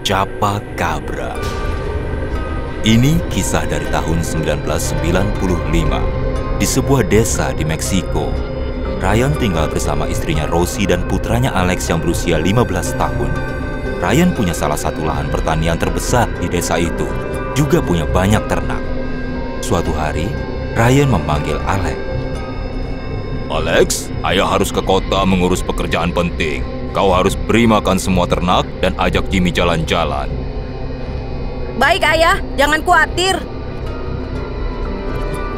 Chupacabra. Ini kisah dari tahun 1995 di sebuah desa di Meksiko. Ryan tinggal bersama istrinya Rosie dan putranya Alex yang berusia 15 tahun. Ryan punya salah satu lahan pertanian terbesar di desa itu, juga punya banyak ternak. Suatu hari, Ryan memanggil Alex. "Alex, ayah harus ke kota mengurus pekerjaan penting. Kau harus beri makan semua ternak dan ajak Jimmy jalan-jalan." Baik ayah, jangan khawatir.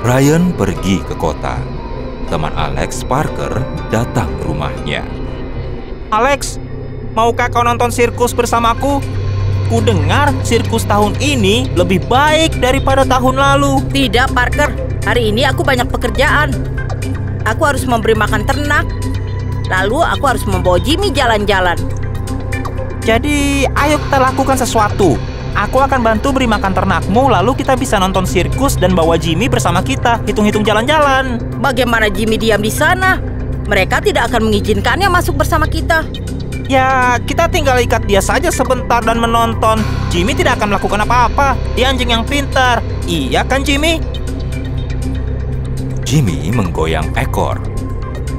Ryan pergi ke kota. Teman Alex, Parker, datang ke rumahnya. Alex, maukah kau nonton sirkus bersamaku? Ku dengar sirkus tahun ini lebih baik daripada tahun lalu. Tidak, Parker. Hari ini aku banyak pekerjaan. Aku harus memberi makan ternak. Lalu aku harus membawa Jimmy jalan-jalan. Jadi, ayo kita lakukan sesuatu. Aku akan bantu beri makan ternakmu, lalu kita bisa nonton sirkus dan bawa Jimmy bersama kita. Hitung-hitung jalan-jalan. Bagaimana Jimmy diam di sana? Mereka tidak akan mengizinkannya masuk bersama kita. Ya, kita tinggal ikat dia saja sebentar dan menonton. Jimmy tidak akan melakukan apa-apa. Dia anjing yang pintar. Iya kan, Jimmy? Jimmy menggoyang ekor.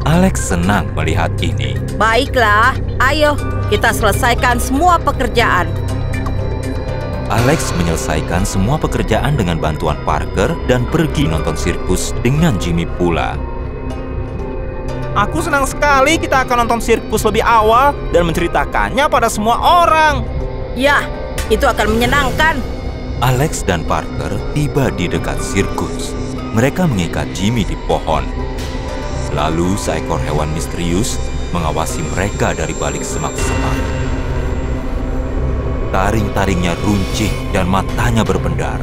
Alex senang melihat ini. Baiklah, ayo kita selesaikan semua pekerjaan. Alex menyelesaikan semua pekerjaan dengan bantuan Parker dan pergi nonton sirkus dengan Jimmy pula. Aku senang sekali kita akan nonton sirkus lebih awal dan menceritakannya pada semua orang. Ya, itu akan menyenangkan. Alex dan Parker tiba di dekat sirkus. Mereka mengikat Jimmy di pohon. Lalu seekor hewan misterius mengawasi mereka dari balik semak-semak. Taring-taringnya runcing dan matanya berbendar.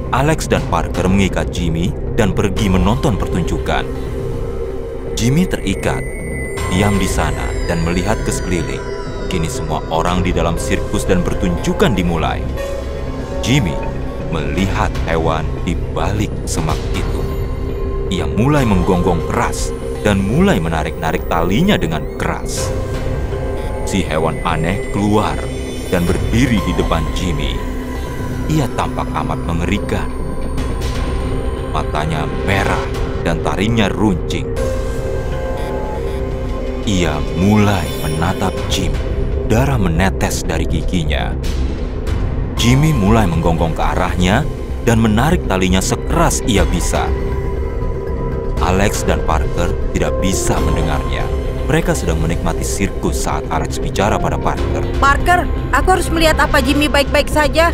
Alex dan Parker mengikat Jimmy dan pergi menonton pertunjukan. Jimmy terikat, diam di sana dan melihat ke sekeliling. Kini semua orang di dalam sirkus dan pertunjukan dimulai. Jimmy melihat hewan di balik semak itu. Ia mulai menggonggong keras dan mulai menarik-narik talinya dengan keras. Si hewan aneh keluar dan berdiri di depan Jimmy. Ia tampak amat mengerikan. Matanya merah dan taringnya runcing. Ia mulai menatap Jimmy. Darah menetes dari giginya. Jimmy mulai menggonggong ke arahnya dan menarik talinya sekeras ia bisa. Alex dan Parker tidak bisa mendengarnya. Mereka sedang menikmati sirkus saat Alex bicara pada Parker. Parker, aku harus melihat apa Jimmy baik-baik saja.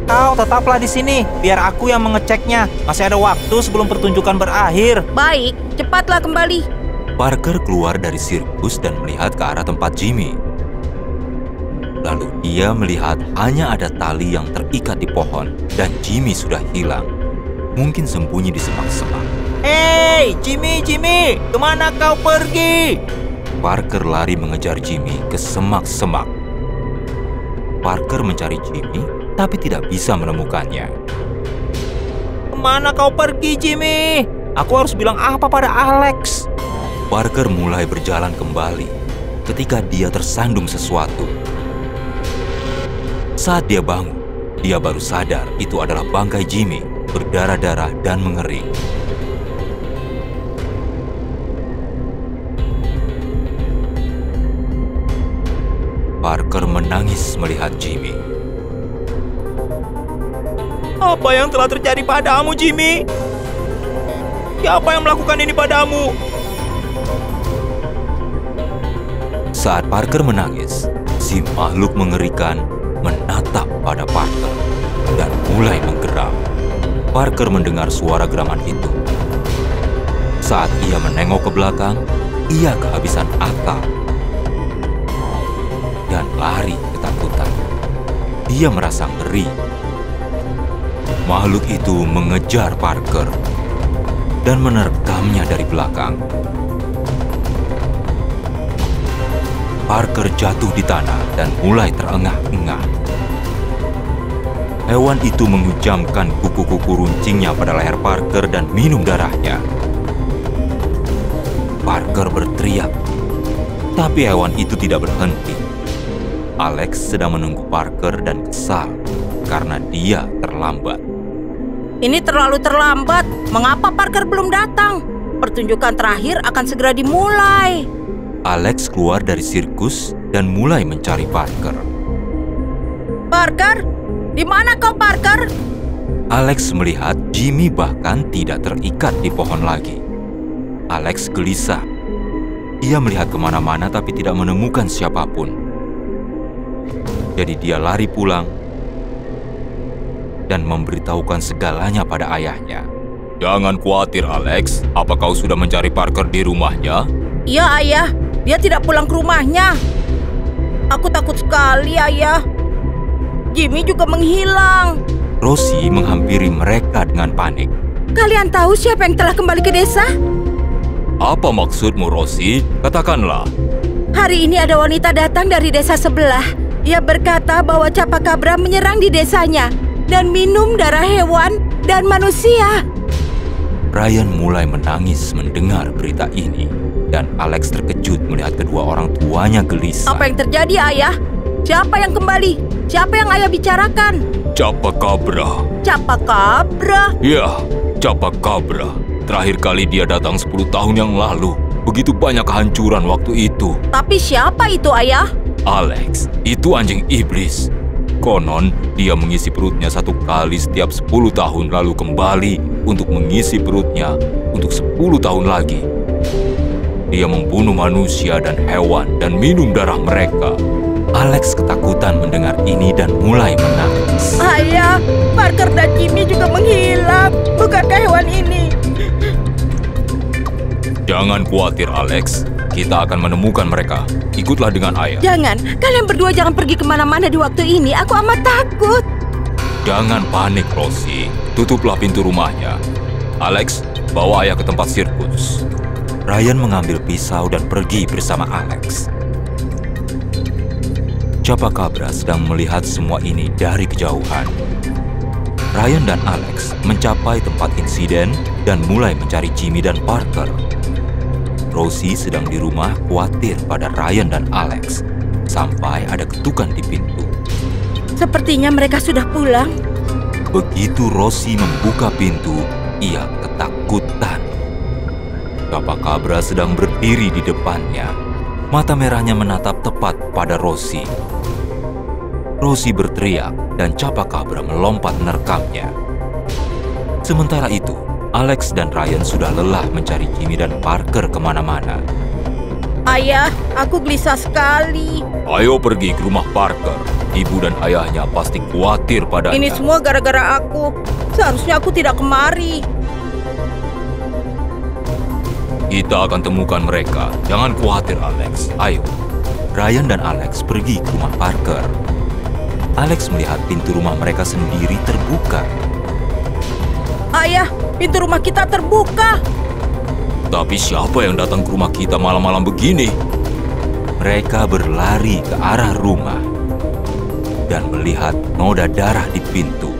Kau tetaplah di sini, biar aku yang mengeceknya. Masih ada waktu sebelum pertunjukan berakhir. Baik, cepatlah kembali. Parker keluar dari sirkus dan melihat ke arah tempat Jimmy. Lalu dia melihat hanya ada tali yang terikat di pohon dan Jimmy sudah hilang. Mungkin sembunyi di semak-semak. Hei, Jimmy, Jimmy, kemana kau pergi? Parker lari mengejar Jimmy ke semak-semak. Parker mencari Jimmy, tapi tidak bisa menemukannya. Kemana kau pergi, Jimmy? Aku harus bilang apa pada Alex? Parker mulai berjalan kembali ketika dia tersandung sesuatu. Saat dia bangun, dia baru sadar itu adalah bangkai Jimmy, berdarah-darah dan mengering. Parker menangis melihat Jimmy. Apa yang telah terjadi padamu, Jimmy? Siapa yang melakukan ini padamu? Saat Parker menangis, si makhluk mengerikan menatap pada Parker dan mulai menggeram. Parker mendengar suara geraman itu. Saat ia menengok ke belakang, ia kehabisan akal dan lari ketakutan. Dia merasa ngeri. Makhluk itu mengejar Parker dan menerkamnya dari belakang. Parker jatuh di tanah dan mulai terengah-engah. Hewan itu menghujamkan kuku-kuku runcingnya pada leher Parker dan minum darahnya. Parker berteriak, tapi hewan itu tidak berhenti. Alex sedang menunggu Parker dan kesal karena dia terlambat. Ini terlalu terlambat. Mengapa Parker belum datang? Pertunjukan terakhir akan segera dimulai. Alex keluar dari sirkus dan mulai mencari Parker. Parker, di mana kau, Parker? Alex melihat Jimmy bahkan tidak terikat di pohon lagi. Alex gelisah. Ia melihat kemana-mana tapi tidak menemukan siapapun. Jadi dia lari pulang dan memberitahukan segalanya pada ayahnya. Jangan khawatir, Alex. Apa kau sudah mencari Parker di rumahnya? Iya, Ayah. Dia tidak pulang ke rumahnya. Aku takut sekali, Ayah. Jimmy juga menghilang. Rosie menghampiri mereka dengan panik. Kalian tahu siapa yang telah kembali ke desa? Apa maksudmu, Rosie? Katakanlah. Hari ini ada wanita datang dari desa sebelah. Ia berkata bahwa Chupacabra menyerang di desanya dan minum darah hewan dan manusia. Ryan mulai menangis mendengar berita ini. Dan Alex terkejut melihat kedua orang tuanya gelisah. Apa yang terjadi, Ayah? Siapa yang kembali? Siapa yang Ayah bicarakan? Chupacabra. Chupacabra? Ya, Chupacabra. Terakhir kali dia datang 10 tahun yang lalu. Begitu banyak kehancuran waktu itu. Tapi siapa itu, Ayah? Alex, itu anjing iblis. Konon, dia mengisi perutnya 1 kali setiap 10 tahun lalu kembali untuk mengisi perutnya untuk 10 tahun lagi. Dia membunuh manusia dan hewan dan minum darah mereka. Alex ketakutan mendengar ini dan mulai menangis. Ayah, Parker dan Jimmy juga menghilang. Bukankah hewan ini? Jangan khawatir, Alex. Kita akan menemukan mereka. Ikutlah dengan ayah. Jangan, kalian berdua jangan pergi kemana-mana di waktu ini. Aku amat takut. Jangan panik, Rosie. Tutuplah pintu rumahnya. Alex, bawa ayah ke tempat sirkus. Ryan mengambil pisau dan pergi bersama Alex. Chupacabra sedang melihat semua ini dari kejauhan. Ryan dan Alex mencapai tempat insiden dan mulai mencari Jimmy dan Parker. Rosie sedang di rumah khawatir pada Ryan dan Alex sampai ada ketukan di pintu. Sepertinya mereka sudah pulang. Begitu Rosie membuka pintu, ia ketakutan. Chupacabra sedang berdiri di depannya. Mata merahnya menatap tepat pada Rosie. Rosie berteriak dan Chupacabra melompat menerkamnya. Sementara itu, Alex dan Ryan sudah lelah mencari Jimmy dan Parker kemana-mana. Ayah, aku gelisah sekali. Ayo pergi ke rumah Parker. Ibu dan ayahnya pasti khawatir padanya. Ini semua gara-gara aku. Seharusnya aku tidak kemari. Kita akan temukan mereka. Jangan khawatir, Alex. Ayo. Ryan dan Alex pergi ke rumah Parker. Alex melihat pintu rumah mereka sendiri terbuka. Ayah, pintu rumah kita terbuka. Tapi siapa yang datang ke rumah kita malam-malam begini? Mereka berlari ke arah rumah dan melihat noda darah di pintu.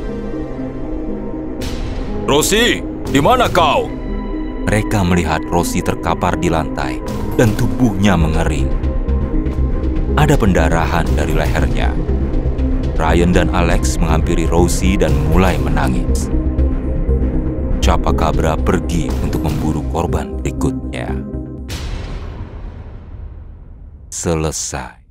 Rosie, di mana kau? Mereka melihat Rosie terkapar di lantai dan tubuhnya mengering. Ada pendarahan dari lehernya. Ryan dan Alex menghampiri Rosie dan mulai menangis. Chupacabra pergi untuk memburu korban berikutnya. Selesai.